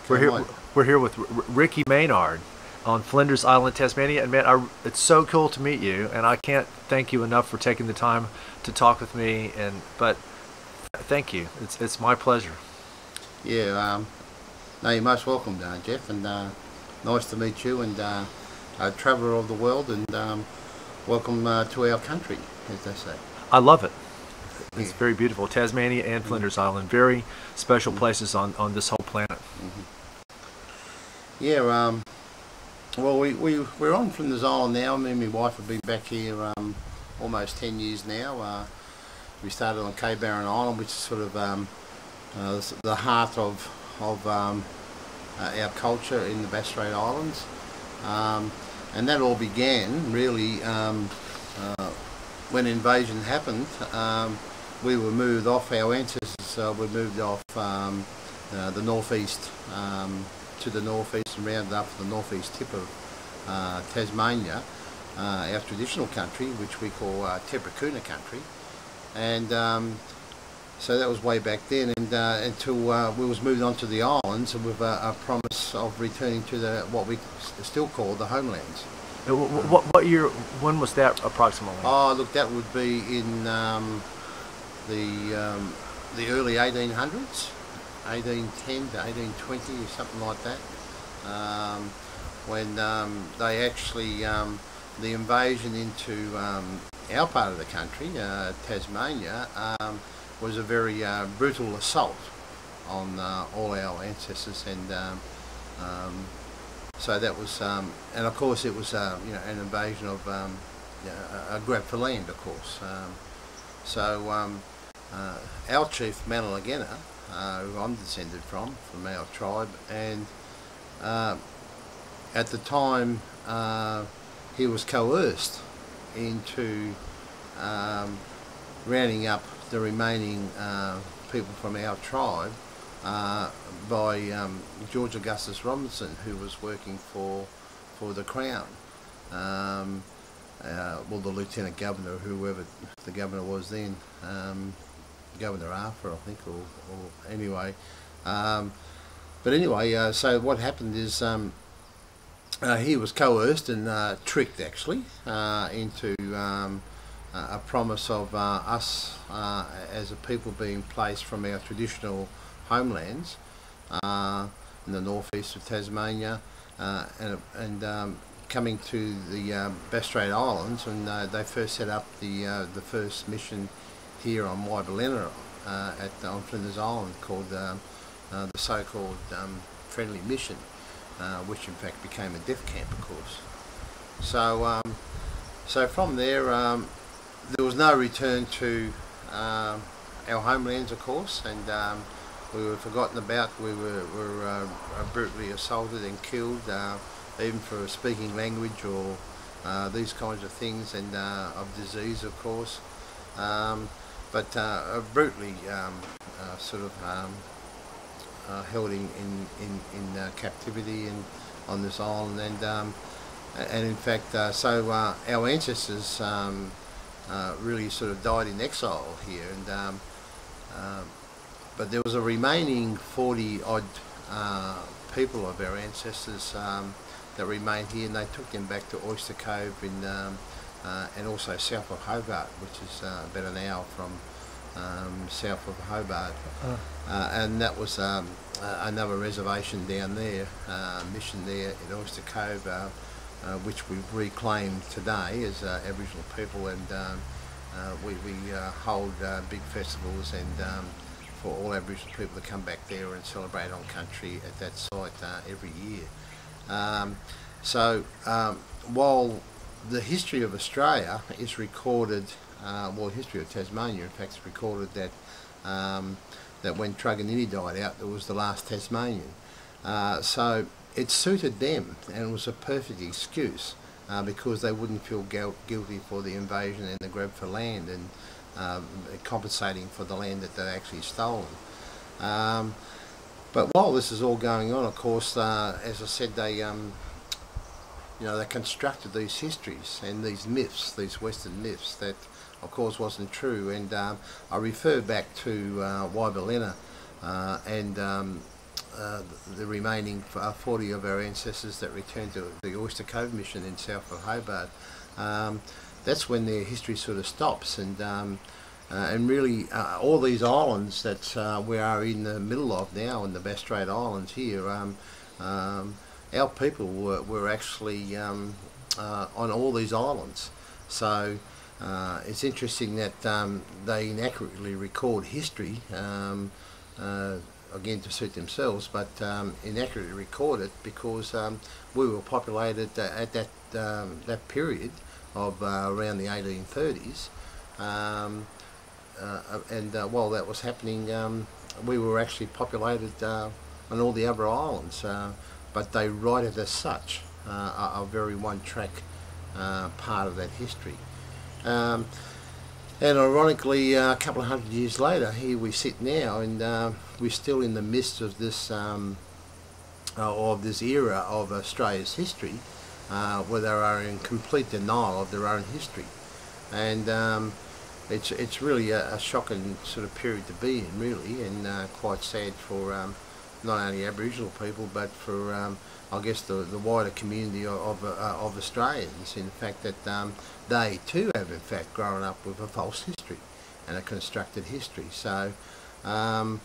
We're here with Ricky Maynard on Flinders Island, Tasmania, and man, it's so cool to meet you, and I can't thank you enough for taking the time to talk with me. But thank you. It's my pleasure. Yeah, no, you're most welcome, Jeff, and nice to meet you, and a traveller of the world, and welcome to our country, as they say. I love it. It's very beautiful. Tasmania and Flinders Island, very special places on this whole planet. Yeah, well, we're on Flinders Island now. Me and my wife have been back here almost 10 years now. We started on Cape Barren Island, which is sort of the heart of our culture in the Bass Strait Islands. And that all began really when invasion happened. We were moved off, our ancestors were moved off the northeast to the northeast and rounded up to the northeast tip of Tasmania, our traditional country, which we call terra country. And so that was way back then, and until we was moved on to the islands with a promise of returning to what we still call the homelands. What year? When was that approximately? Oh, look, that would be in the early 1800s, 1810 to 1820 or something like that. When they actually the invasion into our part of the country, Tasmania, was a very brutal assault on all our ancestors, and so that was, and of course it was you know, an invasion of a grab for land, of course. So our chief Maynard, who I'm descended from our tribe, and at the time he was coerced into rounding up the remaining people from our tribe by George Augustus Robinson, who was working for the Crown. Well, the Lieutenant Governor, whoever the Governor was then, Governor Arthur, I think, or anyway. But anyway, so what happened is he was coerced and tricked, actually, into a promise of us as a people being placed from our traditional homelands in the northeast of Tasmania, and coming to the Bass Strait Islands, and they first set up the first mission here on Waibelina on Flinders Island, called the so-called Friendly Mission, which in fact became a death camp, of course. So so from there there was no return to our homelands, of course, and we were forgotten about. We were brutally assaulted and killed, even for speaking language or these kinds of things, and of disease, of course, but brutally sort of held in captivity and on this island, and in fact so our ancestors really sort of died in exile here, and but there was a remaining 40 odd people of our ancestors that remained here, and they took them back to Oyster Cove and also south of Hobart, which is about an hour from south of Hobart, and that was another reservation down there, mission there in Oyster Cove, which we've reclaimed today as Aboriginal people, and we hold big festivals and for all Aboriginal people to come back there and celebrate on country at that site every year. So while the history of Australia is recorded, well, the history of Tasmania in fact is recorded that that when Anita died out, it was the last Tasmanian. So it suited them, and it was a perfect excuse because they wouldn't feel guilty for the invasion and the grab for land, and compensating for the land that they'd actually stolen. But while this is all going on, of course, as I said, they you know, they constructed these histories and these myths, these Western myths that of course wasn't true, and I refer back to Waibelina and the remaining 40 of our ancestors that returned to the Oyster Cove mission in south of Hobart, that's when their history sort of stops, and really all these islands that we are in the middle of now, in the Bass Strait Islands here, our people were actually on all these islands. So it's interesting that they inaccurately record history, again to suit themselves, but inaccurately record it because we were populated at that period of around the 1830s, and while that was happening, we were actually populated on all the other islands, but they write it as such, a very one-track part of that history. And ironically, a couple of hundred years later, here we sit now, and we're still in the midst of this era of Australia's history, where they are in complete denial of their own history, and it's really a shocking sort of period to be in, really, and quite sad for not only Aboriginal people, but for I guess the wider community of Australians, in the fact that they too have in fact grown up with a false history and a constructed history. So, and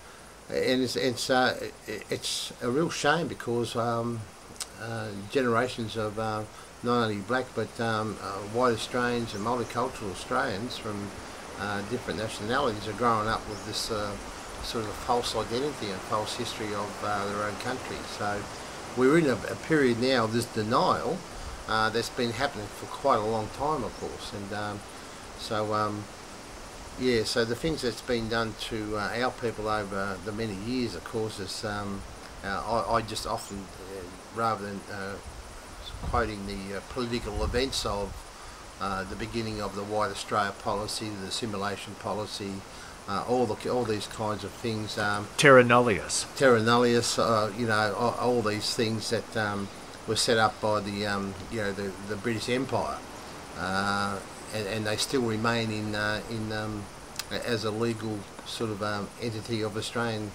it's a real shame because generations of not only black but white Australians and multicultural Australians from different nationalities are growing up with this sort of false identity and false history of their own country. So we're in a period now of this denial that's been happening for quite a long time, of course, and yeah, so the things that's been done to our people over the many years, of course, is I just often, rather than quoting the political events of the beginning of the White Australia policy, the assimilation policy, all these kinds of things. Terra nullius. Terra nullius, you know, all these things that were set up by the you know, the British Empire, and they still remain in as a legal sort of entity of Australian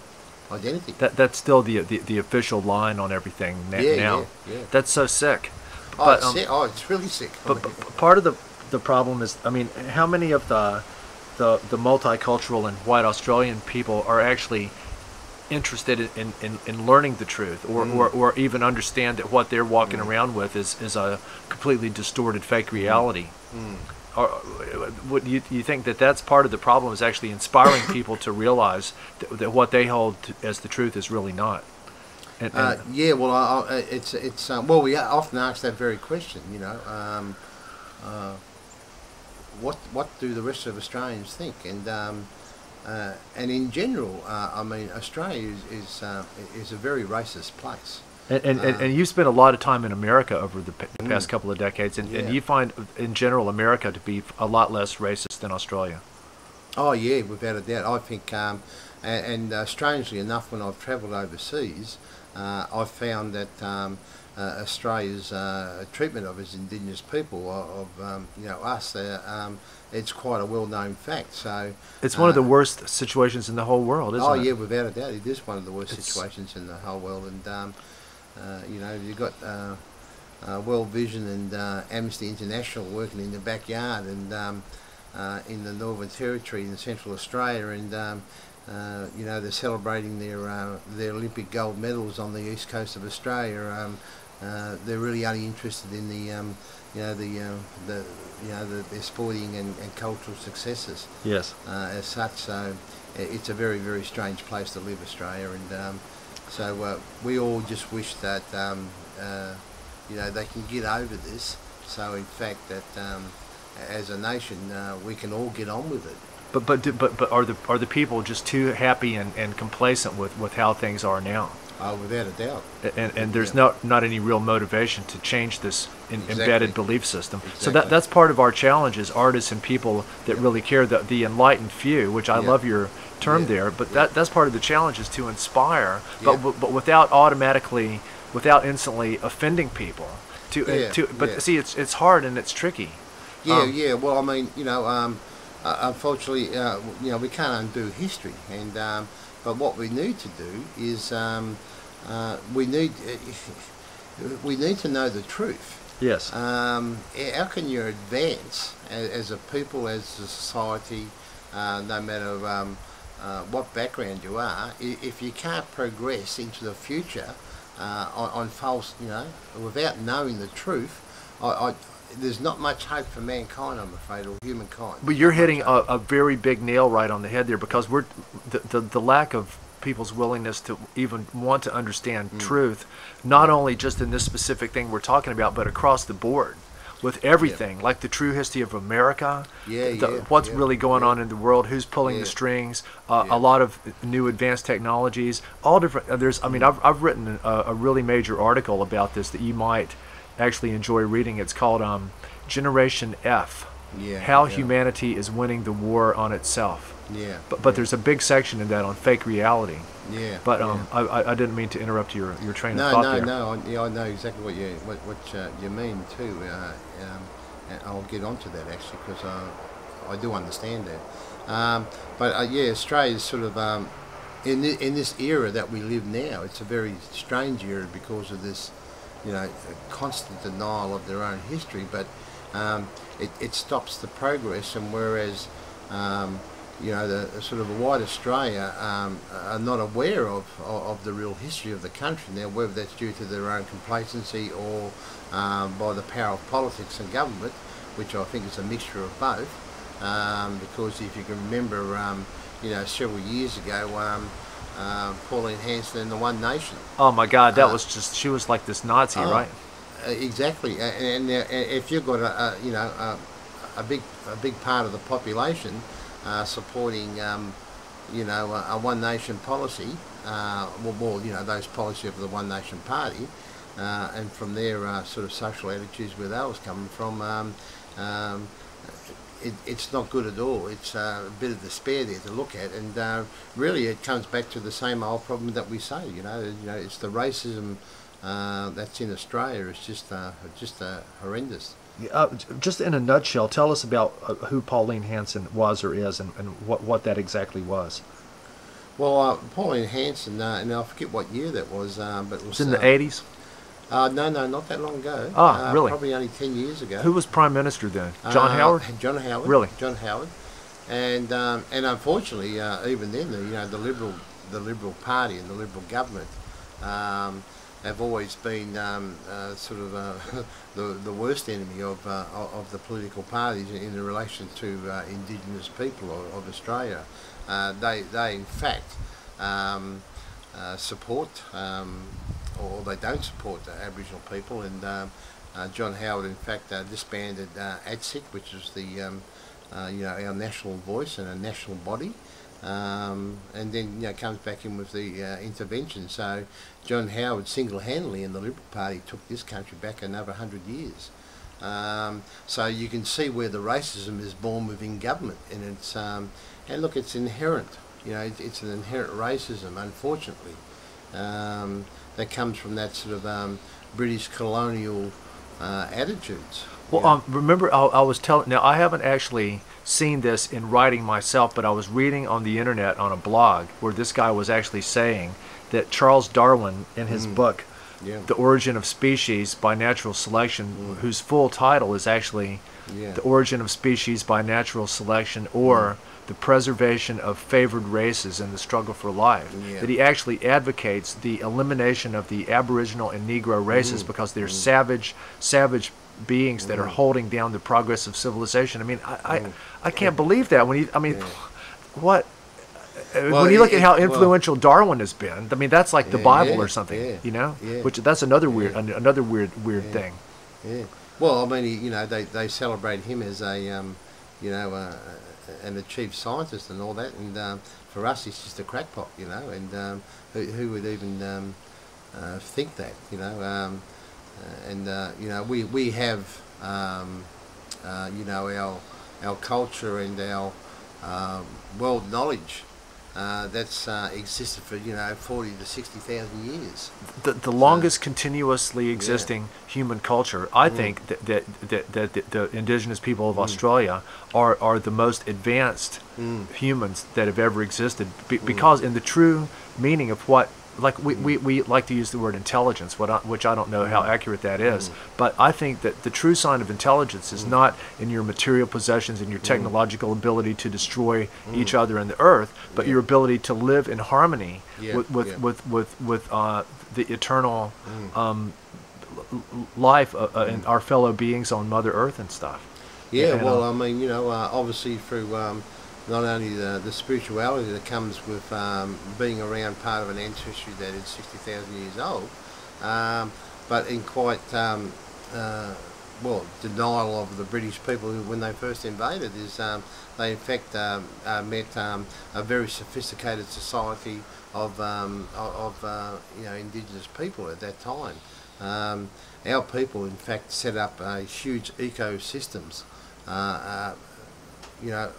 identity. That's still the official line on everything now. Yeah. That's so sick. But, it's really sick. But part of the problem is, I mean, how many of the multicultural and white Australian people are actually interested in learning the truth, or even understand that what they're walking around with is a completely distorted fake reality? Or would you think that that's part of the problem, is actually inspiring people to realize that what they hold as the truth is really not? Yeah, well, it's well, we often ask that very question, you know, what do the rest of Australians think? And in general, I mean, Australia is a very racist place. And you spent a lot of time in America over the past couple of decades, and you find, in general, America to be a lot less racist than Australia. Oh yeah, without a doubt. I think, and strangely enough, when I've travelled overseas, I've found that Australia's treatment of its indigenous people, of you know, us, it's quite a well-known fact. So it's one of the worst situations in the whole world, isn't it? Oh yeah, without a doubt, it is one of the worst situations in the whole world. And you know, you've got World Vision and Amnesty International working in the backyard, and in the Northern Territory in Central Australia, and you know, they're celebrating their Olympic gold medals on the east coast of Australia. They're really only interested in their sporting and cultural successes. Yes. As such, so it's a very, very strange place to live, Australia, and so we all just wish that you know, they can get over this. So in fact, that as a nation, we can all get on with it. But are the people just too happy and complacent with how things are now? Oh, without a doubt. And there's not any real motivation to change this embedded belief system. Exactly. So that's part of our challenge as artists and people that really care, the enlightened few, which I love your term there. But that's part of the challenge, is to inspire, but without instantly offending people. But see, it's hard and it's tricky. Yeah. Well, I mean, you know, unfortunately, you know, we can't undo history, and but what we need to do is we need we need to know the truth. Yes. How can you advance as a people, as a society, no matter what background you are, if you can't progress into the future on false, without knowing the truth? There's not much hope for mankind, I'm afraid, or humankind. But you're hitting a very big nail right on the head there, because we're the lack of people's willingness to even want to understand truth, not only just in this specific thing we're talking about, but across the board with everything, like the true history of America, what's really going on in the world, who's pulling the strings, a lot of new advanced technologies, all different. I've written a really major article about this that you might actually enjoy reading. It's called Generation F, How Humanity is Winning the War on Itself. But there's a big section in that on fake reality. I didn't mean to interrupt your train of thought there. I know exactly what you mean too. And I'll get onto that actually, because I do understand that. Australia's sort of in this era that we live now. It's a very strange era because of this, constant denial of their own history. But it stops the progress, and whereas the sort of white Australia are not aware of the real history of the country now, whether that's due to their own complacency or by the power of politics and government, which I think is a mixture of both. Because if you can remember, several years ago, Pauline Hanson and the One Nation. Oh my God, that was just, she was like this Nazi, right? Exactly, and if you've got a big part of the population supporting, a One Nation policy, those policy of the One Nation Party, and from their sort of social attitudes where that was coming from, it's not good at all. It's a bit of despair there to look at, and really it comes back to the same old problem that we say. It's the racism that's in Australia. It's just horrendous. Just in a nutshell, tell us about who Pauline Hanson was or is, and what that exactly was. Well, Pauline Hanson, and I forget what year that was, but it was in the 80s? No, not that long ago. Really? Probably only 10 years ago. Who was Prime Minister then? John Howard? John Howard. Really? John Howard. And unfortunately, even then, the Liberal Party and the Liberal government have always been sort of the worst enemy of the political parties in relation to indigenous people of Australia. They in fact support, or they don't support Aboriginal people, and John Howard in fact disbanded ATSIC, which is the our national voice and a national body. And then comes back in with the intervention. So John Howard single-handedly in the Liberal Party took this country back another 100 years. So you can see where the racism is born within government, and it's and look, it's inherent. It's an inherent racism, unfortunately, that comes from that sort of British colonial attitudes. Well, remember, I was telling. Now, I haven't actually seen this in writing myself, but I was reading on the internet on a blog where this guy was actually saying that Charles Darwin, in his book, The Origin of Species by Natural Selection, whose full title is actually The Origin of Species by Natural Selection, or The Preservation of Favored Races in the Struggle for Life, that he actually advocates the elimination of the Aboriginal and Negro races because they're savage beings that are holding down the progress of civilization. I mean, I can't believe that. When what? When you look at how influential Darwin has been, I mean, that's like the Bible or something, Which that's another weird thing. Yeah. Well, I mean, they celebrate him as a, an achieved scientist and all that, and for us, he's just a crackpot, and who would even think that, we have, our culture and our world knowledge that's existed for 40 to 60,000 years. The longest continuously existing human culture. I think that the indigenous people of Australia are the most advanced humans that have ever existed, because in the true meaning of what like we like to use the word intelligence, which I don't know how accurate that is, but I think that the true sign of intelligence is not in your material possessions and your technological ability to destroy each other and the earth, but your ability to live in harmony with the eternal life and our fellow beings on Mother Earth and stuff. Yeah, And, well, I mean, you know, obviously through not only the spirituality that comes with being around part of an ancestry that is 60,000 years old, but in quite, well, denial of the British people when they first invaded is they in fact met a very sophisticated society of you know, indigenous people at that time. Our people in fact set up huge ecosystems, you know,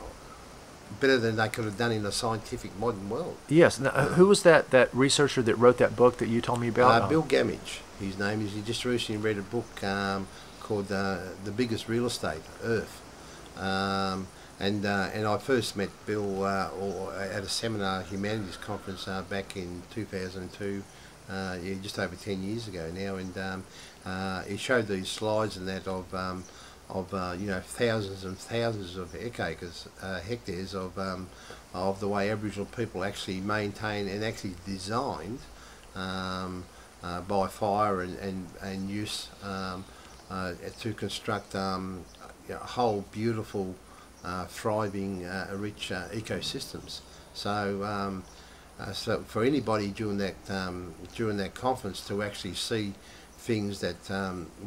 better than they could have done in the scientific modern world. Yes. Now, who was that researcher that wrote that book that you told me about? Bill Gamage, his name is. He just recently read a book called The Biggest Real Estate, Earth. And I first met Bill at a seminar, humanities conference back in 2002, yeah, just over 10 years ago now, and he showed these slides and that of you know, thousands and thousands of hectares of the way Aboriginal people actually maintain and actually designed by fire and use to construct you know, whole beautiful thriving rich ecosystems. So so for anybody during that conference to actually see things that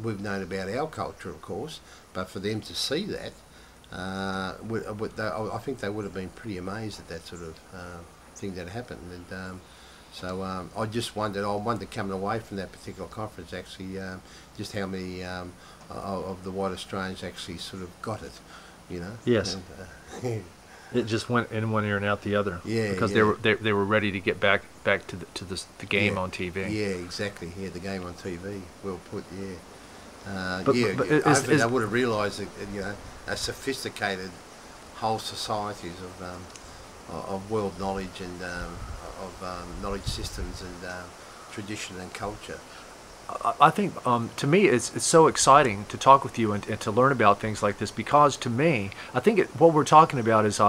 we've known about our culture, of course, but for them to see that, I think they would have been pretty amazed at that sort of thing that happened. And so I just wondered, I wanted coming away from that particular conference actually just how many of the white Australians actually sort of got it, you know. Yes. And, it just went in one ear and out the other. Yeah, because yeah. they were ready to get back to the game on TV. Yeah, exactly. Yeah, the game on TV. Well put. Yeah. But hopefully they would have realised that, you know, a sophisticated whole societies of world knowledge and of knowledge systems and tradition and culture. I think to me it's so exciting to talk with you and to learn about things like this, because to me I think what we're talking about is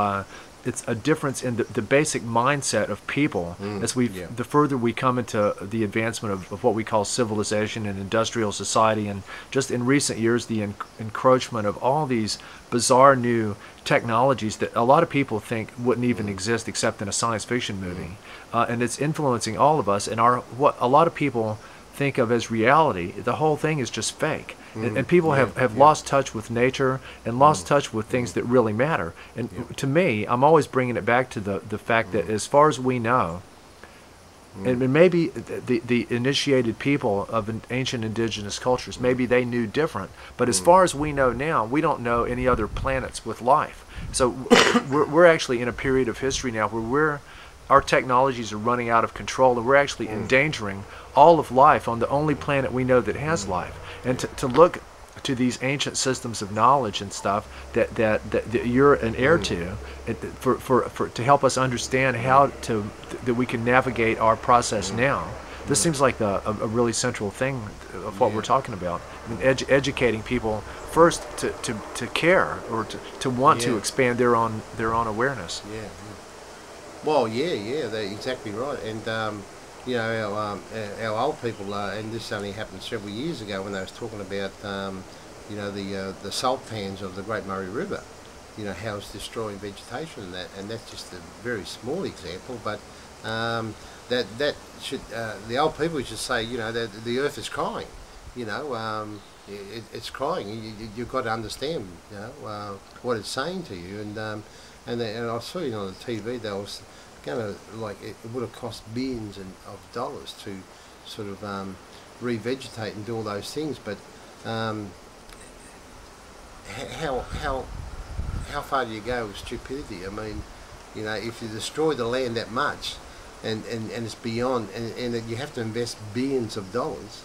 it's a difference in the basic mindset of people as the further we come into the advancement of what we call civilization and industrial society, and just in recent years the encroachment of all these bizarre new technologies that a lot of people think wouldn't even exist except in a science fiction movie, and it's influencing all of us, and what a lot of people think of as reality, the whole thing is just fake. And people have lost touch with nature and lost touch with things that really matter. And to me, I'm always bringing it back to the fact that as far as we know, and maybe the initiated people of ancient indigenous cultures, maybe they knew different, but as far as we know now, we don't know any other planets with life. So we're actually in a period of history now where our technologies are running out of control, and we're actually endangering all of life on the only planet we know that has life. And to look to these ancient systems of knowledge and stuff that you're an heir to, to help us understand how that we can navigate our process now. This seems like a really central thing of what we're talking about. I mean, educating people first to care or to want to expand their own awareness. Yeah. Well, yeah, they're exactly right. And you know, our old people, and this only happened several years ago when they was talking about, you know, the salt pans of the Great Murray River, you know, how it's destroying vegetation and that's just a very small example. But that should the old people should say, you know, that the earth is crying, you know, it's crying. You've got to understand, you know, what it's saying to you. And I saw, you know, on the TV there was going to, like, it would have cost billions of dollars to sort of revegetate and do all those things, but how far do you go with stupidity? I mean, you know, if you destroy the land that much and it's beyond, and you have to invest billions of dollars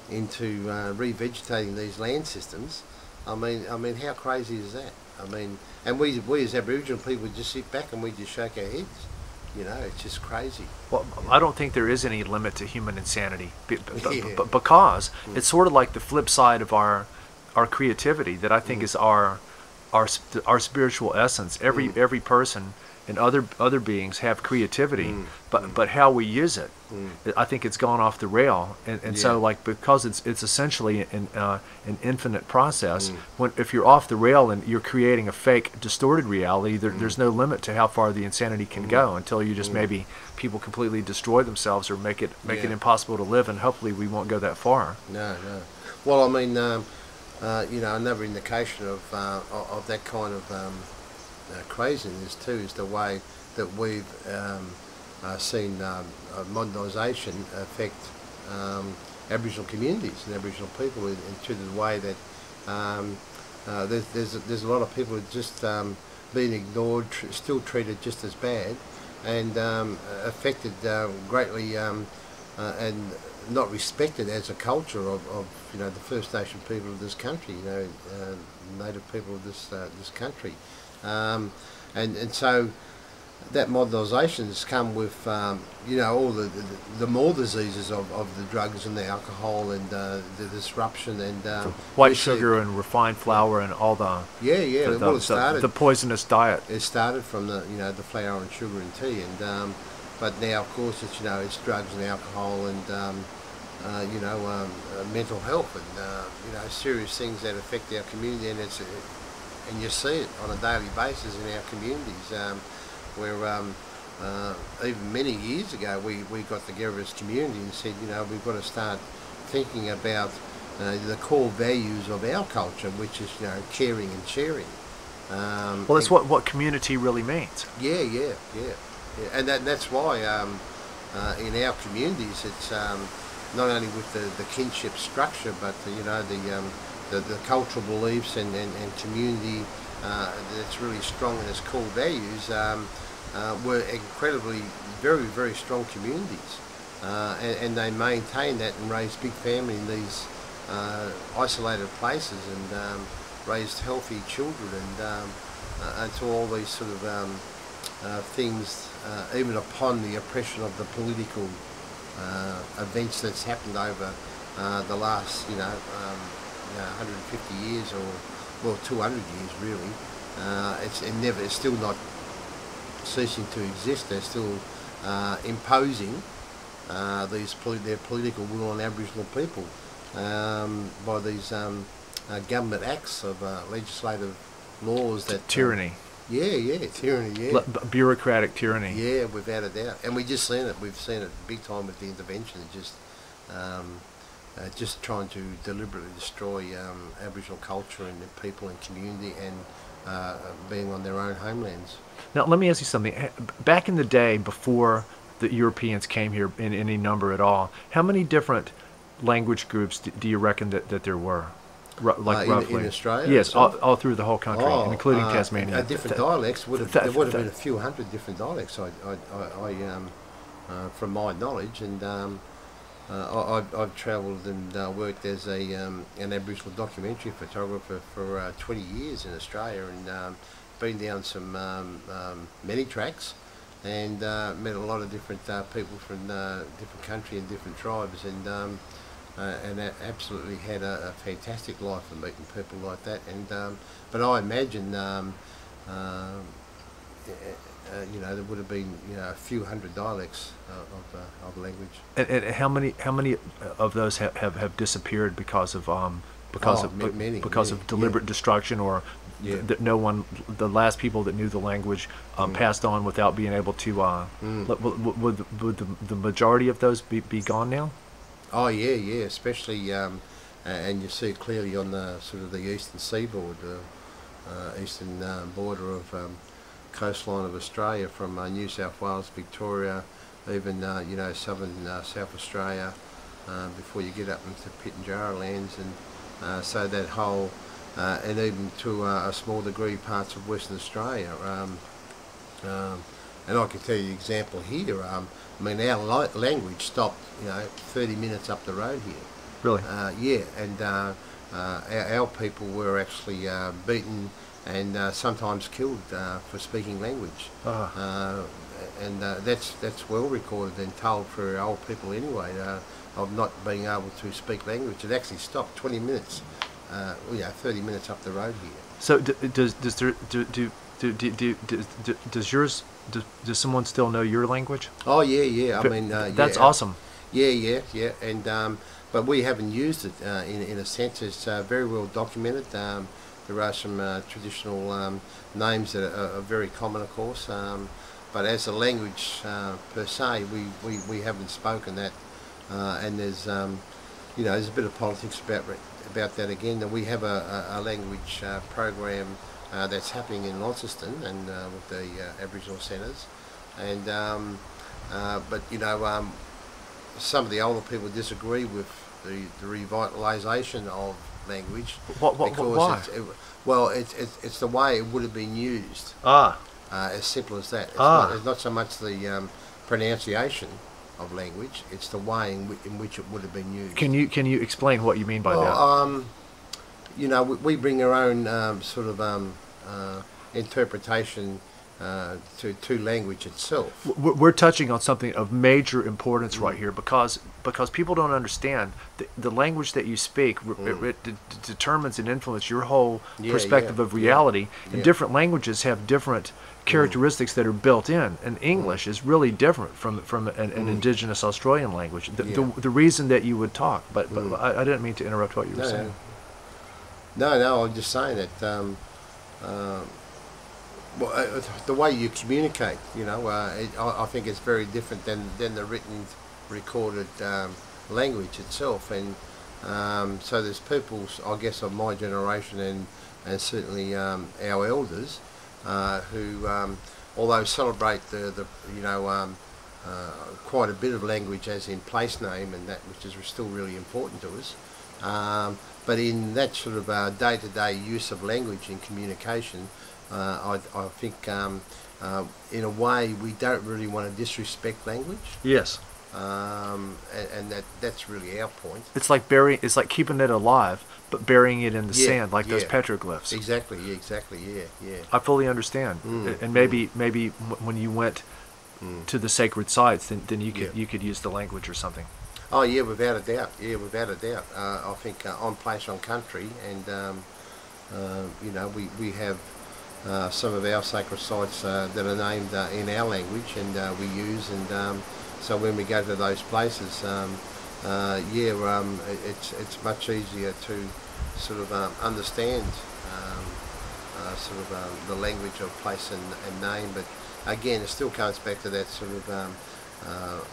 into revegetating these land systems, I mean how crazy is that? I mean, and we as Aboriginal people just sit back and we just shake our heads. You know, it's just crazy. Well, I don't think there is any limit to human insanity, Yeah. because it's sort of like the flip side of our creativity that I think is our spiritual essence. Every person and other beings have creativity, but how we use it, I think it's gone off the rail. And so, like, because it's essentially an infinite process. If you're off the rail and you're creating a fake, distorted reality, there's no limit to how far the insanity can go until you just maybe people completely destroy themselves or make it impossible to live. And hopefully we won't go that far. No, no. Well, I mean, you know, another indication of that kind of craziness too is the way that we've seen modernisation affect Aboriginal communities and Aboriginal people, into the way that there's a lot of people who just being ignored, still treated just as bad, and affected greatly, and not respected as a culture of you know, the First Nation people of this country, you know, native people of this country, and so that modernisation has come with you know, all the more diseases of the drugs and the alcohol and the disruption and White sugar and refined flour and all the well, it started the poisonous diet. It started from the, you know, the flour and sugar and tea, and but now of course it's, you know, it's drugs and alcohol and you know, mental health and you know, serious things that affect our community, and it's and you see it on a daily basis in our communities, where even many years ago we got together as community and said, you know, we've got to start thinking about the core values of our culture, which is, you know, caring and sharing. Well, that's what community really means. Yeah, and that's why in our communities it's not only with the kinship structure, but you know, the cultural beliefs and community that's really strong in its core values. Were incredibly very, very strong communities, and they maintained that and raised big family in these isolated places, and raised healthy children, and to all these sort of things, even upon the oppression of the political events that's happened over the last, you know, 150 years, or well, 200 years really. It's still not ceasing to exist. They're still imposing their political will on Aboriginal people by these government acts of legislative laws that tyranny. Tyranny. Yeah, bureaucratic tyranny. Yeah, without a doubt. And we've just seen it. We've seen it big time with the intervention. Just trying to deliberately destroy Aboriginal culture and the people and community, and being on their own homelands. Now, let me ask you something. Back in the day, before the Europeans came here in any number at all, how many different language groups do you reckon that there were? Roughly. In Australia? Yes, all through the whole country, including Tasmania. Different dialects. There would have been a few hundred different dialects, from my knowledge, and I've travelled and worked as an Aboriginal documentary photographer for 20 years in Australia, and been down some many tracks, and met a lot of different people from different country and different tribes, and absolutely had a fantastic life of meeting people like that. And but I imagine you know, there would have been, you know, a few hundred dialects of language. And how many of those have disappeared because of many, of deliberate destruction, or that no one, the last people that knew the language passed on without being able to would the majority of those be gone now? Oh yeah, especially and you see it clearly on the sort of the eastern seaboard, eastern border of coastline of Australia, from New South Wales, Victoria, even you know, southern South Australia, before you get up into Pitjantjatjara lands, and so that whole and even to a small degree parts of Western Australia. And I can tell you an example here. I mean, our language stopped, you know, 30 minutes up the road here. Really? Yeah, and our people were actually beaten and sometimes killed for speaking language. and that's well recorded and told for old people anyway, of not being able to speak language. It actually stopped 20 minutes, 30 minutes up the road here. So does someone still know your language? Oh yeah. I mean, that's awesome. Yeah, and but we haven't used it in a sense. It's very well documented. There are some traditional names that are very common, of course, but as a language per se, we haven't spoken that, and there's there's a bit of politics about that again. That we have a language program that's happening in Launceston and with the Aboriginal centres, and but some of the older people disagree with the revitalisation of language. Why? It's the way it would have been used. As simple as that. It's not so much the pronunciation of language; it's the way in which it would have been used. Can you explain what you mean by that? We bring our own sort of interpretation to language itself. We're touching on something of major importance right here, because people don't understand the language that you speak. It determines and influences your whole perspective of reality. And different languages have different characteristics that are built in. And English is really different from an indigenous Australian language. The reason that you would talk, but I didn't mean to interrupt what you were saying. No, I'm just saying that. The way you communicate, I think it's very different than the written, recorded language itself, and so there's people, I guess, of my generation and certainly our elders who, although celebrate the quite a bit of language as in place name and that, which is still really important to us, but in that sort of day-to-day use of language in communication. I think, in a way, we don't really want to disrespect language. Yes. And that's really our point. It's like keeping it alive, but burying it in the sand, like those petroglyphs. Exactly. Yeah. I fully understand. And maybe when you went to the sacred sites, then you could use the language or something. Oh yeah, without a doubt. I think on place, on country, and we have. Some of our sacred sites that are named in our language, and we use, and so when we go to those places, it's much easier to sort of understand the language of place and name. But again, it still comes back to that sort of,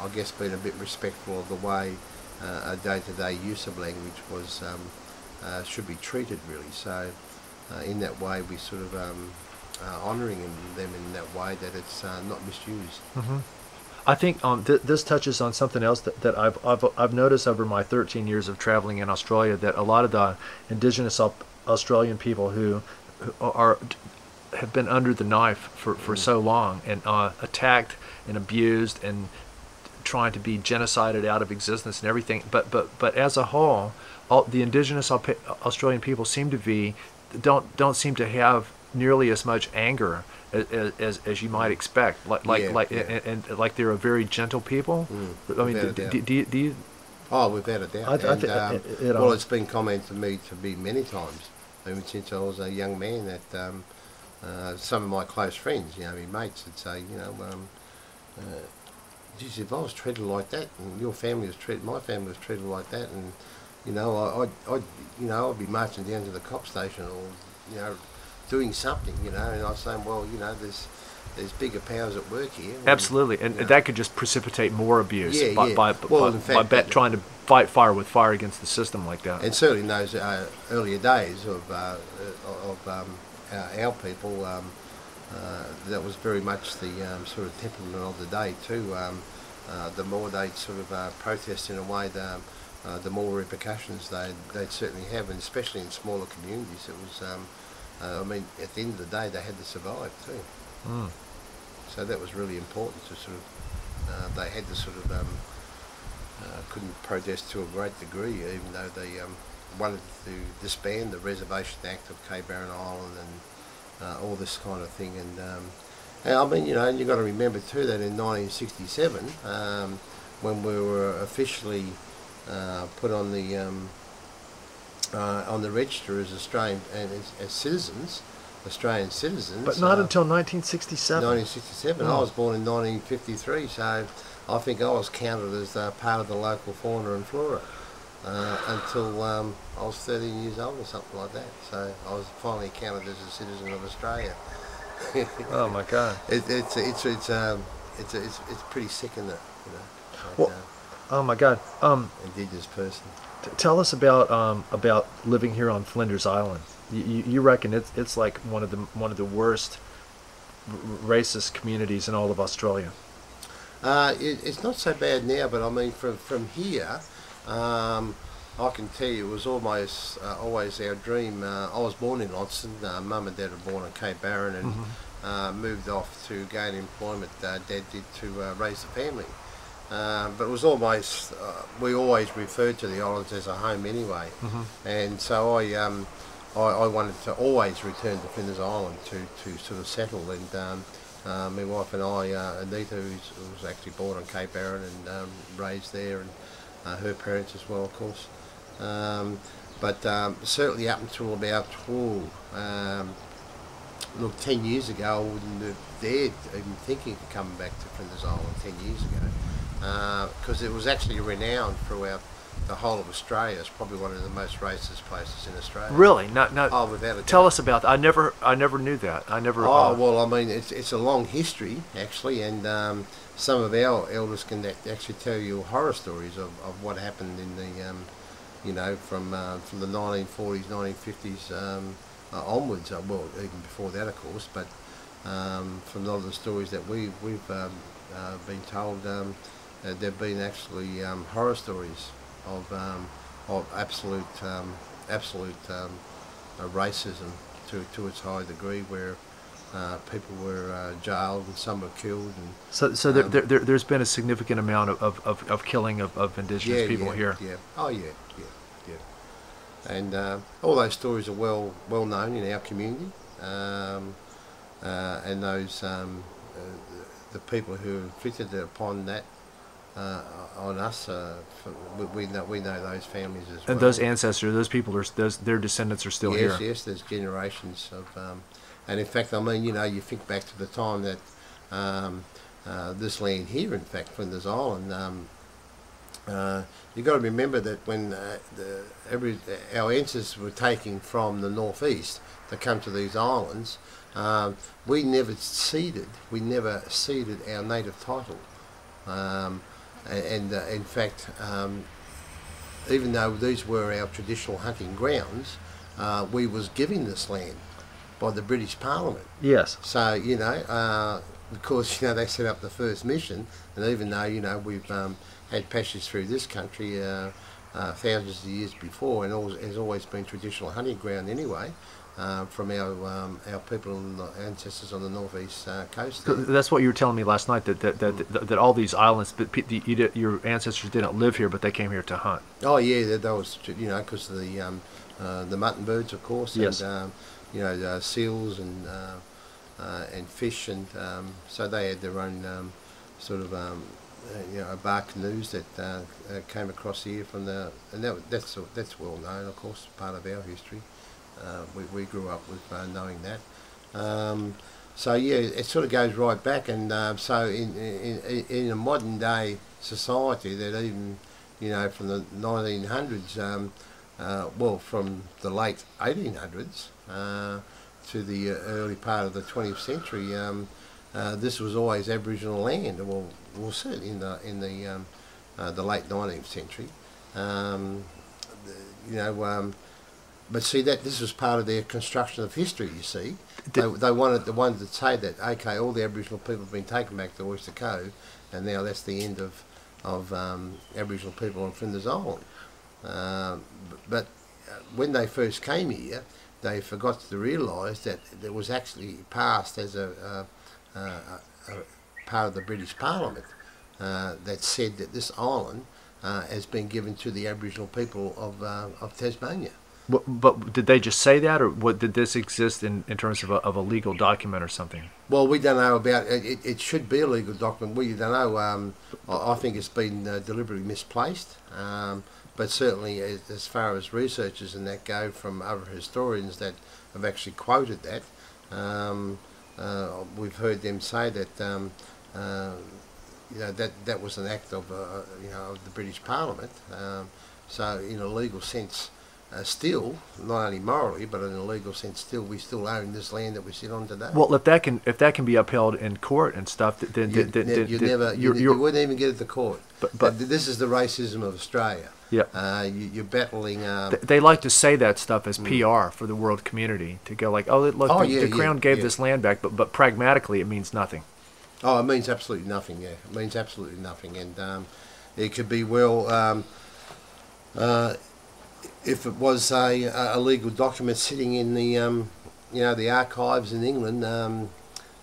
I guess, being a bit respectful of the way a day-to-day use of language was should be treated, really. So. In that way, we sort of honouring them in that way that it's not misused. I think this touches on something else that I've noticed over my 13 years of traveling in Australia, that a lot of the indigenous Australian people who have been under the knife for so long and attacked and abused and trying to be genocided out of existence and everything, but as a whole, all the indigenous Australian people don't seem to have nearly as much anger as you might expect. And like they're a very gentle people. I mean, do you? Oh, without a doubt. Well, it's been commented to me many times, even since I was a young man, that some of my close friends, my mates, would say, geez, if I was treated like that, and my family was treated like that, and I'd be marching down to the cop station or, doing something, and I was saying, well, there's bigger powers at work here. Absolutely, and that could just precipitate more abuse by trying to fight fire with fire against the system like that. And certainly in those earlier days of our people, that was very much the sort of temperament of the day too. The more they'd sort of protest in a way, the more repercussions they'd certainly have, and especially in smaller communities. It was, at the end of the day, they had to survive too. So that was really important to sort of, they had to sort of, couldn't protest to a great degree, even though they wanted to disband the Reservation Act of Cape Barren Island and all this kind of thing. And I mean, you know, and you've got to remember too that in 1967, when we were officially put on the register as Australian and as citizens, Australian citizens. But not until 1967. 1967. I was born in 1953, so I think I was counted as part of the local fauna and flora until I was 13 years old or something like that. So I was finally counted as a citizen of Australia. Oh my God! It's pretty sick, isn't it? You know. Like, Well, oh my God! Indigenous person. Tell us about living here on Flinders Island. You reckon it's like one of the worst racist communities in all of Australia? It's not so bad now, but I mean from here, I can tell you it was almost always our dream. I was born in Launceston. Mum and Dad were born in Cape Barren and moved off to gain employment. Dad did to raise the family. But it was almost, we always referred to the islands as a home anyway. And so I wanted to always return to Flinders Island to sort of settle. And my wife and I, Anita, who was actually born on Cape Barren and raised there, and her parents as well, of course. But certainly up until about 10 years ago, I wouldn't have dared even thinking of coming back to Flinders Island 10 years ago, because it was actually renowned throughout the whole of Australia. It's probably one of the most racist places in Australia. Really? Not. Oh, without a doubt. Tell us about that. I never knew that. I never. Oh well, I mean, it's a long history actually, and some of our elders can actually tell you horror stories of what happened in the you know, from the 1940s, 1950s onwards. Well, even before that, of course. But from a lot of the stories that we've been told, there've been actually horror stories of absolute racism to its high degree, where people were jailed and some were killed. And so there's been a significant amount of killing of indigenous people here. Yeah. Oh yeah. And all those stories are well known in our community, and those the people who inflicted upon that on us, we know those families as well. And those ancestors, those people their descendants are still here. Yes, there's generations of, and in fact, I mean, you know, you think back to the time that this land here, in fact, Flinders Island. You've got to remember that when our ancestors were taking from the northeast to come to these islands, we never ceded our native title, and in fact, even though these were our traditional hunting grounds, we was given this land by the British Parliament. Yes. So you know, of course, you know, they set up the first mission, and even though, you know, we've had passage through this country thousands of years before, and has always been traditional hunting ground anyway, from our people and ancestors on the northeast coast. That's what you were telling me last night, that all these islands, your ancestors didn't live here, but they came here to hunt. Oh yeah, that was, you know, because of the mutton birds, of course, yes. And you know, seals and fish, and so they had their own sort of you know, bark canoes that came across here from and that's well known, of course, part of our history. We grew up with knowing that. So yeah, it sort of goes right back, and so in a modern day society, that even, you know, from the 1900s, well, from the late 1800s to the early part of the 20th century, this was always Aboriginal land. Well, certainly in the late 19th century, you know. But see, that this was part of their construction of history. You see, they wanted to say that, okay, all the Aboriginal people have been taken back to Oyster Cove, and now that's the end of Aboriginal people on Flinders Island. But when they first came here, they forgot to realise that it was actually passed as a part of the British Parliament that said that this island has been given to the Aboriginal people of Tasmania. But did they just say that, or what did this exist in terms of a legal document or something? Well, we don't know about it. It should be a legal document. We don't know. I think it's been deliberately misplaced. But certainly, as far as researchers and that go, from other historians that have actually quoted that, we've heard them say that that was an act of of the British Parliament. So, in a legal sense, still, not only morally, but in a legal sense, we still own this land that we sit on today. Well, if that can be upheld in court and stuff, then you wouldn't even get it to court. But this is the racism of Australia. Yeah, you're battling. They like to say that stuff as PR for the world community, to go like, oh, look, the Crown gave this land back, but pragmatically it means nothing. Oh, it means absolutely nothing. Yeah, it means absolutely nothing, and it could be well. If it was a legal document sitting in the the archives in England,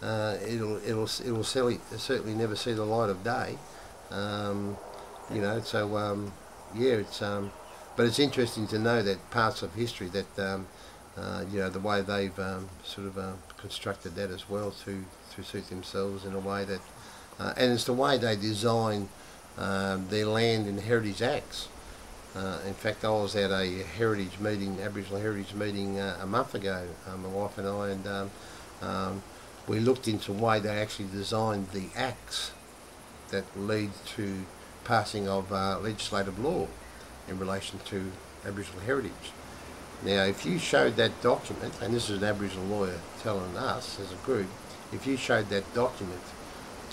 it'll certainly never see the light of day. But it's interesting to know that parts of history that the way they've constructed that as well to suit themselves in a way that, and it's the way they design their land and heritage acts. In fact, I was at a Aboriginal heritage meeting a month ago, my wife and I, and we looked into why they actually designed the acts that lead to passing of legislative law in relation to Aboriginal heritage. Now, if you showed that document, and this is an Aboriginal lawyer telling us as a group, if you showed that document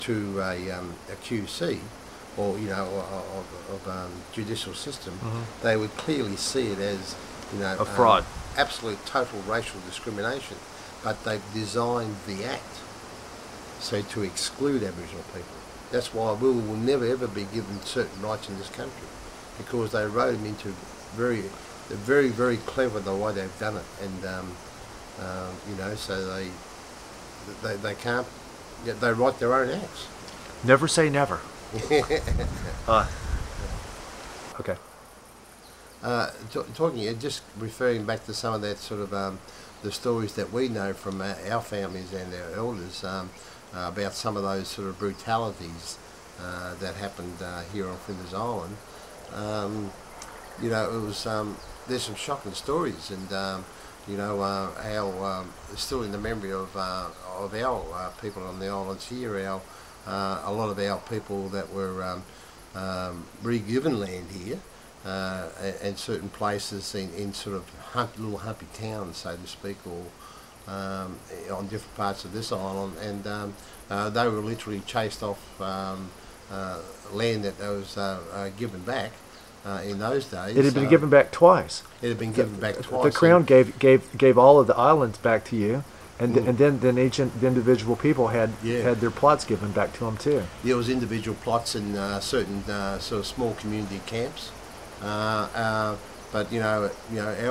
to a QC, or judicial system, they would clearly see it as a fraud, absolute total racial discrimination. But they've designed the act so to exclude Aboriginal people. That's why we will never ever be given certain rights in this country, because they wrote them into they're very, very clever the way they've done it, and so they can't. They write their own acts. Never say never. Okay. Just referring back to some of that sort of the stories that we know from our families and our elders about some of those sort of brutalities that happened here on Flinders Island. It was there's some shocking stories, and how still in the memory of our people on the islands here, a lot of our people that were re-given land here, and certain places in sort of little humpy towns, so to speak, or on different parts of this island, and they were literally chased off land that was given back. In those days, it had been given back twice. It had been given back twice. The Crown gave all of the islands back to you, and then each individual people had their plots given back to them too. There was individual plots in certain sort of small community camps, but our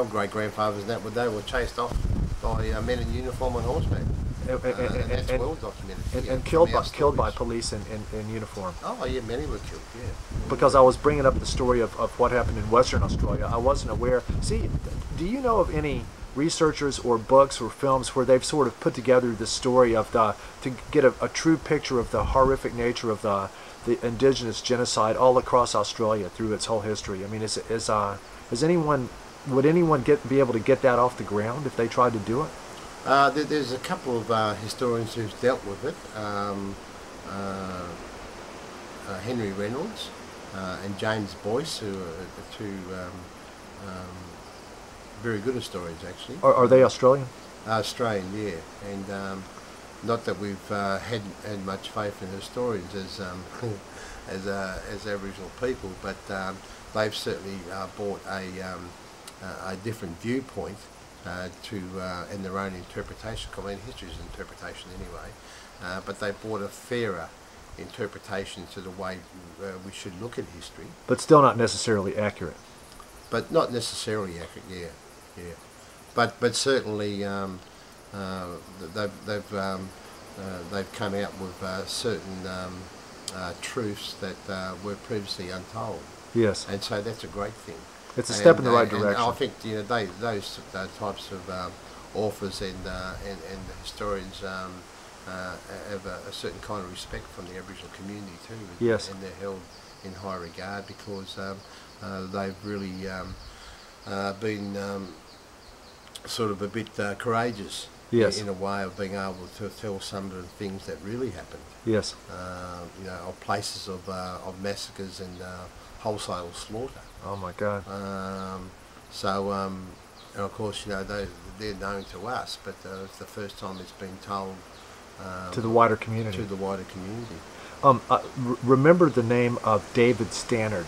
great grandfathers and that they were chased off by men in uniform on horseback. And that's well documented. And killed by police in uniform. Oh yeah, many were killed. Yeah. Because I was bringing up the story of what happened in Western Australia. I wasn't aware. See, do you know of any researchers or books or films where they've sort of put together the story of to get a true picture of the horrific nature of the indigenous genocide all across Australia through its whole history? I mean, would anyone be able to get that off the ground if they tried to do it? There's a couple of historians who've dealt with it. Henry Reynolds and James Boyce, who are two very good historians, actually. Are they Australian? Australian, yeah. And not that we've had much faith in historians as Aboriginal people, but they've certainly brought a different viewpoint in their own interpretation. I mean, history is interpretation anyway, but they brought a fairer interpretation to the way we should look at history. But still not necessarily accurate. But not necessarily accurate, yeah. But certainly they've come out with certain truths that were previously untold. Yes. And so that's a great thing. It's a step in the right And direction. I think those types of authors and historians have a certain kind of respect from the Aboriginal community too. Yes. And they're held in high regard because they've really been sort of a bit courageous. Yes. In a way of being able to tell some of the things that really happened. Yes. Of places of massacres and wholesale slaughter. Oh my God. And of course, they're known to us, but it's the first time it's been told To the wider community. To the wider community. Remember the name of David Stannard.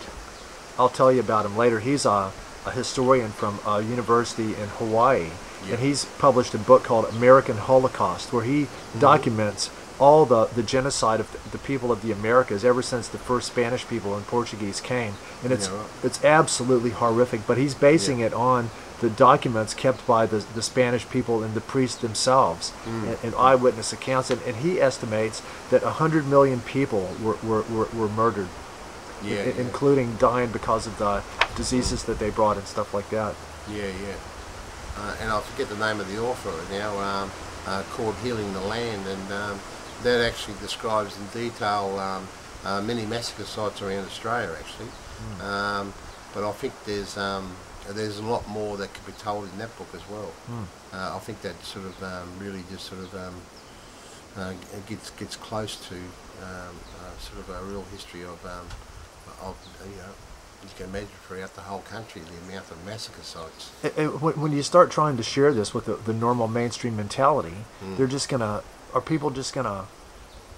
I'll tell you about him later. He's a historian from a university in Hawaii, and he's published a book called American Holocaust, where he documents all the genocide of the people of the Americas ever since the first Spanish people and Portuguese came, and it's absolutely horrific. But he's basing it on the documents kept by the Spanish people and the priests themselves, and eyewitness accounts, and he estimates that 100 million people were murdered, including dying because of the diseases that they brought and stuff like that. And I forget the name of the author now, called Healing the Land, and that actually describes in detail many massacre sites around Australia actually. But I think there's a lot more that could be told in that book as well. I think that sort of really just sort of gets close to sort of a real history of you can imagine throughout the whole country the amount of massacre sites. When you start trying to share this with the normal mainstream mentality, they're just gonna, are people just gonna?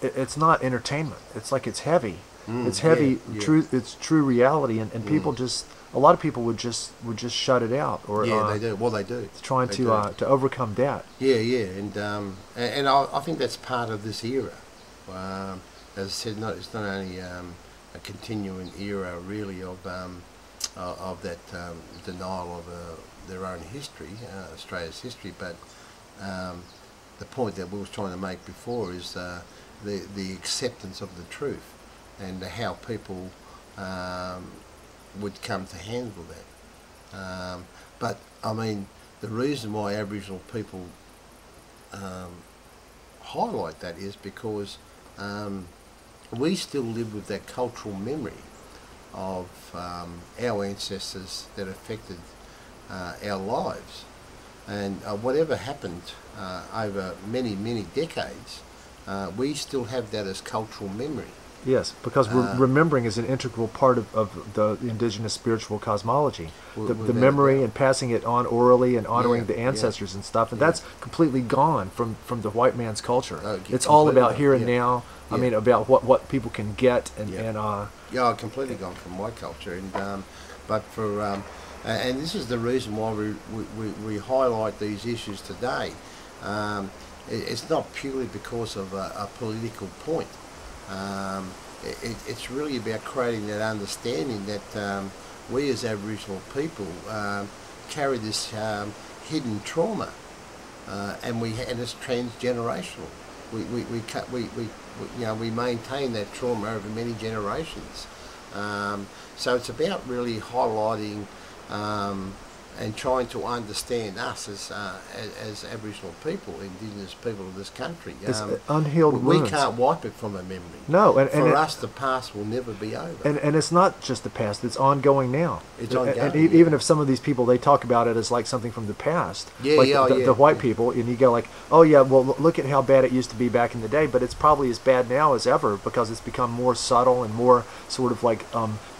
It's not entertainment. It's like it's heavy. It's heavy. It's true reality, and people just. A lot of people would just shut it out, or they do. Well, they do. Trying to overcome that. And I think that's part of this era. As I said, it's not only a continuing era really of that denial of their own history, Australia's history, but the point that we was trying to make before is the acceptance of the truth and how people would come to handle that. But I mean, the reason why Aboriginal people highlight that is because we still live with that cultural memory of our ancestors that affected our lives, and whatever happened over many decades, we still have that as cultural memory. Yes, because remembering is an integral part of the indigenous spiritual cosmology. The memory and passing it on orally and honoring the ancestors and stuff, and that's completely gone from the white man's culture. It's all about here and now. I mean, about what people can get completely gone from my culture, and but for and this is the reason why we highlight these issues today. It's not purely because of a political point. It's really about creating that understanding that we as Aboriginal people carry this hidden trauma, and it's transgenerational. We maintain that trauma over many generations. So it's about really highlighting and trying to understand us as Aboriginal people, indigenous people of this country. It's unhealed wounds. We can't wipe it from a memory. No, and for us, the past will never be over. And it's not just the past; it's ongoing now. It's ongoing. And even if some of these people, they talk about it as like something from the past, the white people, and you go like, oh yeah, well look at how bad it used to be back in the day, but it's probably as bad now as ever because it's become more subtle and more sort of like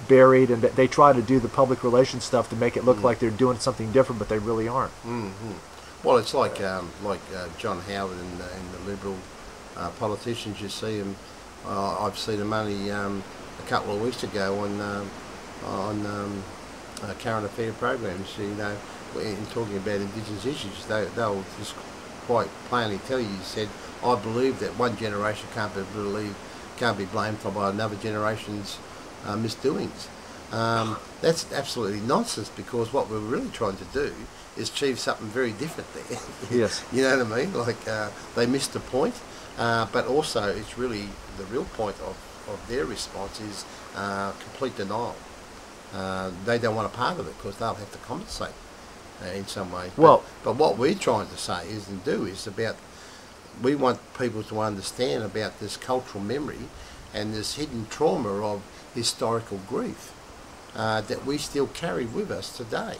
buried, and they try to do the public relations stuff to make it look like they're doing something different, but they really aren't. Well, it's like John Howard and the Liberal politicians. You see them. I've seen them only a couple of weeks ago on current affair programs. You know, in talking about Indigenous issues, they'll just quite plainly tell you. Said, I believe that one generation can't be blamed for by another generation's misdoings. That's absolutely nonsense, because what we're really trying to do is achieve something very different there. Yes. You know what I mean? Like they missed the point, but also it's really the real point of their response is complete denial. they don't want a part of it because they'll have to compensate in some way. Well, but what we're trying to say is and do is about, we want people to understand about this cultural memory and this hidden trauma of historical grief that we still carry with us today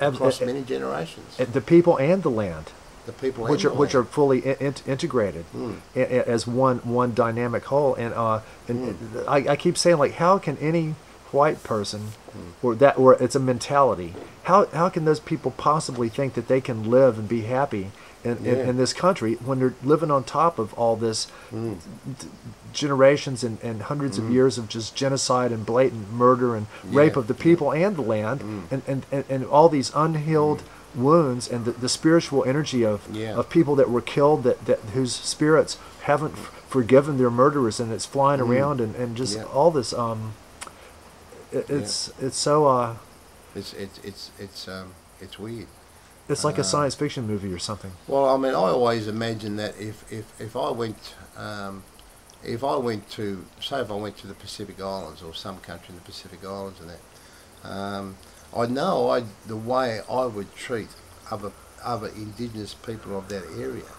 across many generations. The people and the land. The people which are fully integrated as one dynamic whole, and I keep saying, like, how can any white person or it's a mentality, how can those people possibly think that they can live and be happy in this country when they're living on top of all this generations and hundreds of years of just genocide and blatant murder and rape of the people and the land, and all these unhealed wounds and the spiritual energy of people that were killed, that whose spirits haven't forgiven their murderers, and it's flying around and just all this it's so it's weird. It's like a science fiction movie or something. Well, I mean, I always imagine that if I went to, say, if I went to the Pacific Islands or some country in the Pacific Islands and that, I know the way I would treat other indigenous people of that area.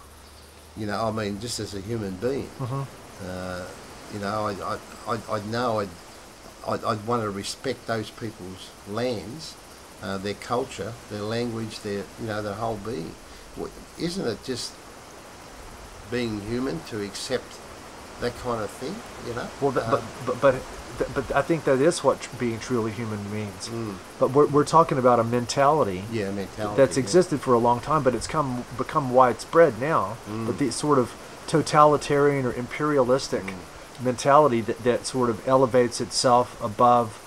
You know, I mean, just as a human being. You know, I know I'd want to respect those people's lands, their culture, their language, their their whole being. Isn't it just being human to accept that kind of thing? You know. Well, but I think that is what being truly human means. But we're talking about a mentality. Yeah, mentality that's existed for a long time, but it's become widespread now. But the sort of totalitarian or imperialistic mentality that sort of elevates itself above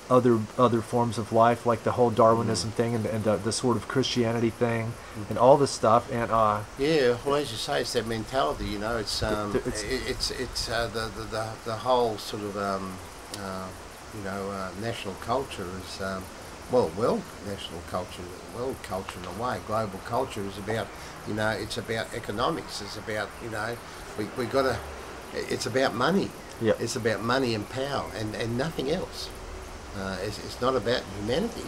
other forms of life, like the whole Darwinism thing and the sort of Christianity thing and all this stuff. And yeah, well, as you say, it's that mentality. You know, it's the whole sort of national culture is world national culture, world culture in a way. Global culture is about it's about economics. It's about we got to. It's about money. Yep. It's about money and power and nothing else. It's not about humanity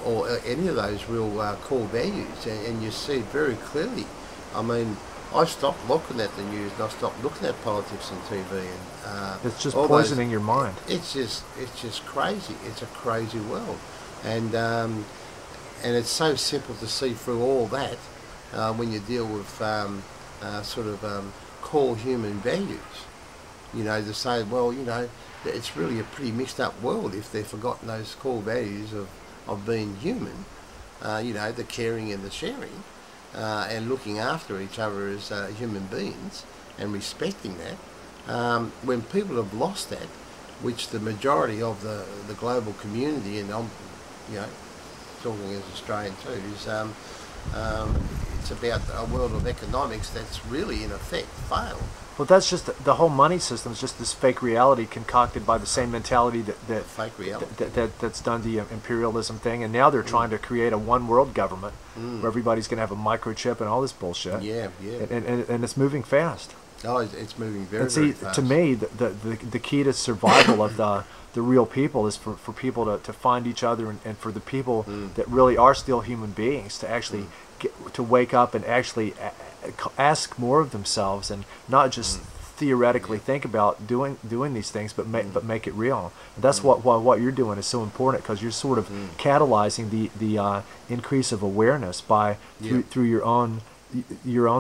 or any of those real core values, and you see it very clearly. I mean, I stopped looking at the news and I stopped looking at politics on TV, and it's just poisoning your mind. It's just crazy. It's a crazy world, and it's so simple to see through all that when you deal with core human values. To say, well, it's really a pretty mixed up world if they've forgotten those core values of being human, the caring and the sharing, and looking after each other as human beings and respecting that. When people have lost that, which the majority of the global community, and I'm, talking as Australian too, is it's about a world of economics that's really in effect failed. Well, that's just the whole money system is just this fake reality concocted by the same mentality that fake reality that's done the imperialism thing, and now they're trying to create a one world government where everybody's going to have a microchip and all this bullshit. Yeah. And it's moving fast. Oh, it's moving very, very fast. To me, the key to survival of the real people is for people to find each other, and for the people that really are still human beings to actually to wake up and actually ask more of themselves, and not just theoretically think about doing these things, but make it real. And that's what you're doing is so important, because you're sort of catalyzing the increase of awareness by through your own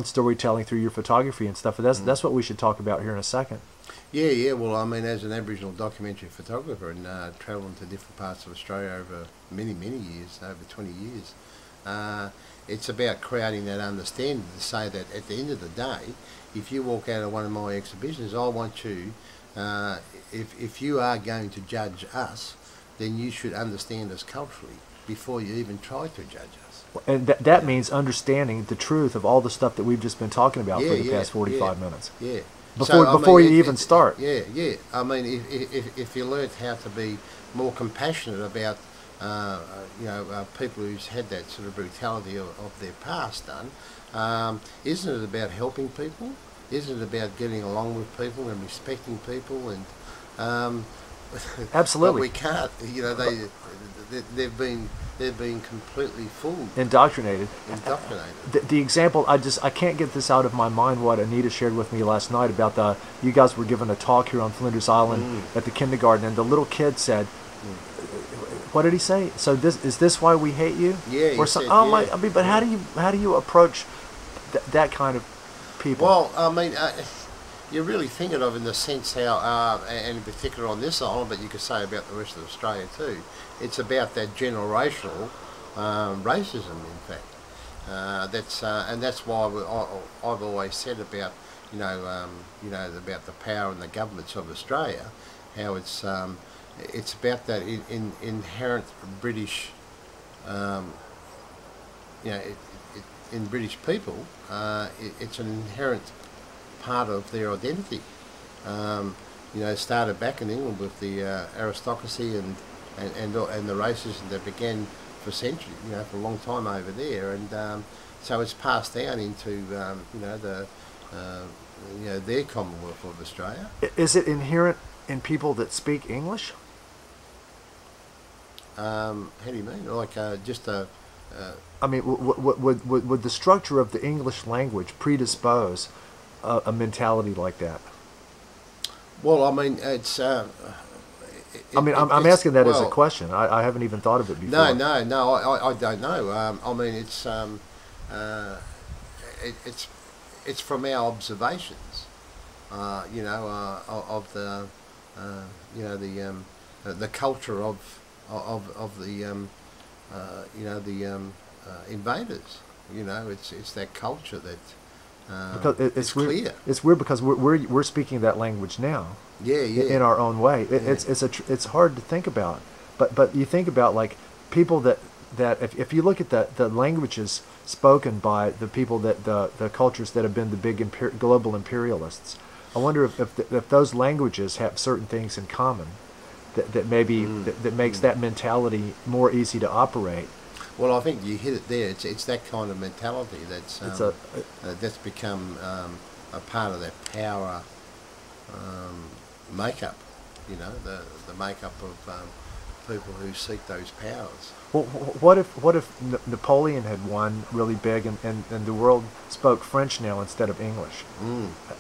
storytelling, through your photography and stuff. And that's what we should talk about here in a second. Yeah. Well, I mean, as an Aboriginal documentary photographer and travelling to different parts of Australia over many years, over 20 years, it's about creating that understanding to say that at the end of the day, if you walk out of one of my exhibitions, I want you, if you are going to judge us, then you should understand us culturally before you even try to judge us. And that means understanding the truth of all the stuff that we've just been talking about for the past 45 minutes. Yeah. Before you even start. Yeah. I mean, if you learnt how to be more compassionate about people who's had that sort of brutality of their past done, isn't it about helping people? Isn't it about getting along with people and respecting people? And Absolutely. But we can't. You know, they've been completely fooled, Indoctrinated. indoctrinated. The example, I can't get this out of my mind. What Anita shared with me last night about you guys were given a talk here on Flinders Island at the kindergarten, and the little kid said, "What did he say? So is this why we hate you?" Yeah, he Or said, oh yeah. my! I mean, but how do you approach that kind of people? Well, I mean, you're really thinking of in the sense how, and in particular on this island, but you could say about the rest of Australia too. It's about that generational racism, in fact. And that's why I've always said about about the power and the governments of Australia, how it's about that inherent British, in British people, it's an inherent part of their identity. It started back in England with the aristocracy and the racism that began for centuries, for a long time over there, and so it's passed down into their Commonwealth of Australia. Is it inherent in people that speak English? How do you mean? Like just a? I mean, would the structure of the English language predispose a mentality like that? Well, I mean, it's. I'm asking that as a question. I haven't even thought of it before. No, I don't know. I mean, it's from our observations, of the culture of the invaders. It's that culture that. Because it's weird. Clear. It's weird because we're speaking that language now. Yeah. In our own way. It's hard to think about. But you think about like people that if you look at the languages spoken by the people the cultures that have been the big global imperialists, I wonder if those languages have certain things in common that maybe that makes that mentality more easy to operate. Well, I think you hit it there. It's that kind of mentality that's become a part of that power makeup. The makeup of people who seek those powers. Well, what if Napoleon had won really big and the world spoke French now instead of English?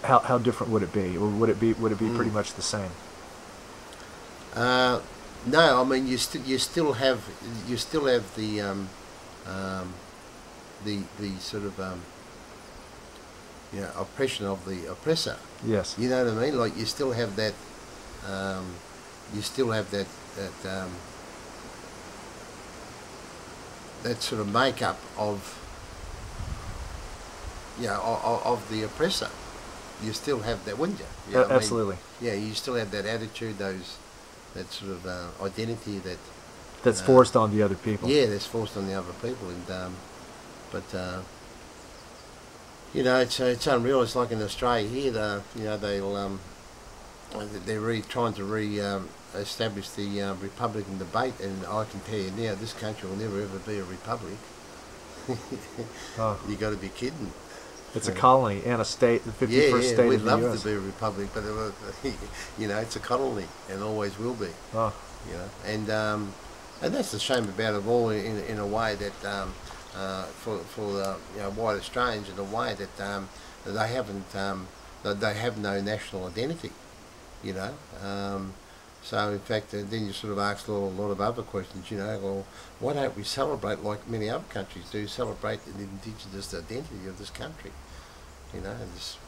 How different would it be? Or would it be pretty much the same? No, I mean you still have the sort of oppression of the oppressor. Yes. You know what I mean? Like you still have that that sort of makeup of of the oppressor. You still have that, wouldn't you? You know what I mean? Absolutely. Yeah, you still have that attitude, that sort of identity that's forced on the other people. Yeah, that's forced on the other people, and it's unreal. It's like in Australia here, they're trying to establish the Republican debate, and I can tell you now, this country will never ever be a republic. You got to be kidding. It's a colony and a state, the 51st state of the U.S. We'd love to be a republic, but it's a colony and always will be. And that's the shame about it all. In a way that for white Australians, in a way that they haven't, they have no national identity. So in fact, then you sort of ask a lot of other questions. Well, why don't we celebrate like many other countries do? Celebrate the indigenous identity of this country. And just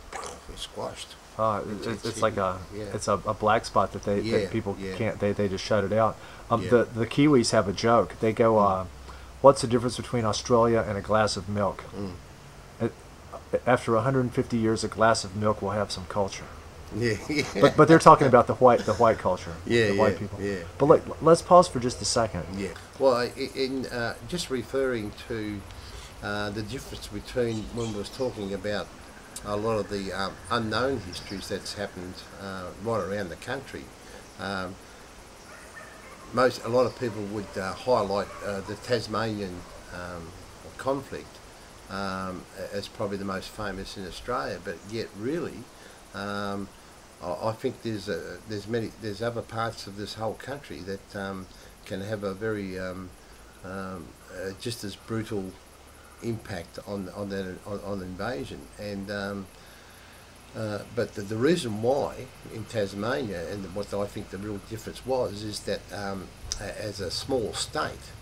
we're squashed. It's like it's a black spot that people can't. They just shut it out. The Kiwis have a joke. They go, "What's the difference between Australia and a glass of milk?" After 150 years, a glass of milk will have some culture. Yeah. But they're talking about the white culture. Yeah, the white people. Yeah. But look, let's pause for just a second. Yeah. Well, in just referring to the difference between when we was talking about a lot of the unknown histories that's happened right around the country. A lot of people would highlight the Tasmanian conflict as probably the most famous in Australia, but yet really I think there's other parts of this whole country that can have a very just as brutal impact on invasion. And but the reason why in Tasmania, and what I think the real difference was, is that as a small state,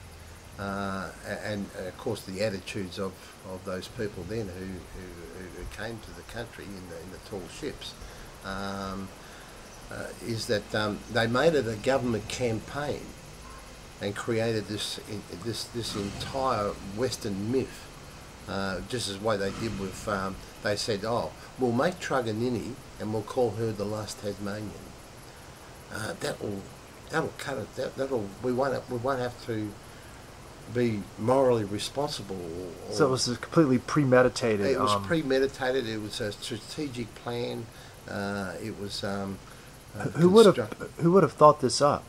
and of course the attitudes of those people then who came to the country in the tall ships, is that they made it a government campaign and created this entire Western myth, just as way they did with they said, oh, we'll make Truganini and we'll call her the last Tasmanian. That'll cut it. We won't have to be morally responsible. So it was completely premeditated. It was premeditated. It was a strategic plan. It was. Who would have thought this up?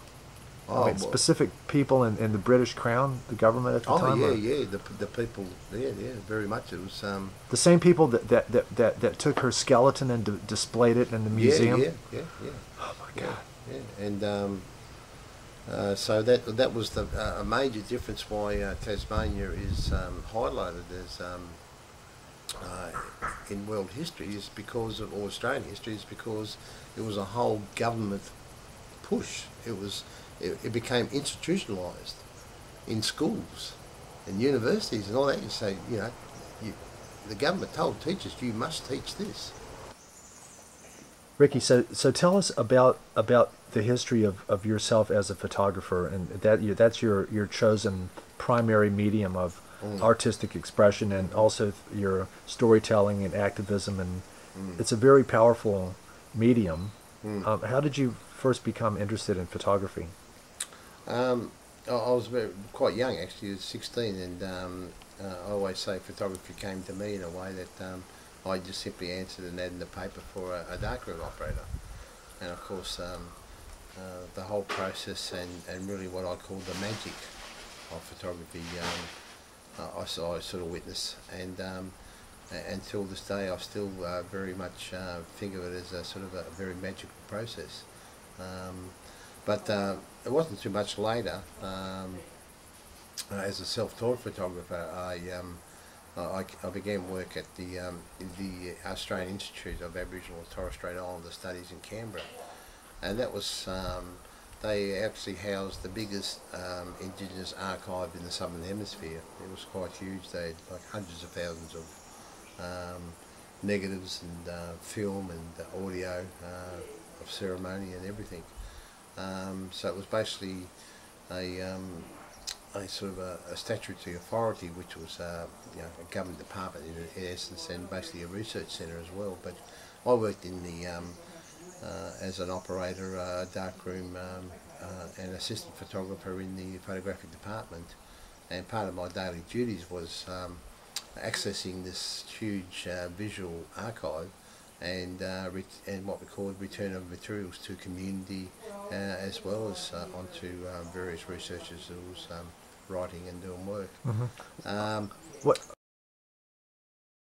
Oh, I mean, specific people in the British Crown, the government at the time. Oh yeah, the people. Yeah, very much. It was the same people that took her skeleton and displayed it in the museum. Yeah. Oh my God. Yeah. And so that was a major difference why Tasmania is highlighted as in world history, is because of, or Australian history, is because it was a whole government push. It became institutionalised in schools and universities and all that. You say, the government told teachers, you must teach this. Ricky, so tell us about the history of yourself as a photographer, and that's your chosen primary medium of artistic expression, and also your storytelling and activism, and it's a very powerful medium. How did you first become interested in photography? I was quite young, actually. I was 16, and I always say photography came to me in a way that I just simply answered an ad in the paper for a darkroom operator. And of course, the whole process and really what I call the magic of photography, I sort of witness. And until this day, I still very much think of it as a sort of a very magical process. But it wasn't too much later, as a self-taught photographer, I began work at the Australian Institute of Aboriginal and Torres Strait Islander Studies in Canberra, and that was they actually housed the biggest Indigenous archive in the Southern Hemisphere. It was quite huge. They had like hundreds of thousands of negatives and film and audio of ceremony and everything. So it was basically a sort of a statutory authority, which was a government department in essence, and basically a research centre as well. But I worked in the as an operator, darkroom, and assistant photographer in the photographic department, and part of my daily duties was accessing this huge visual archive and what we called return of materials to community, as well as onto various researchers who was writing and doing work.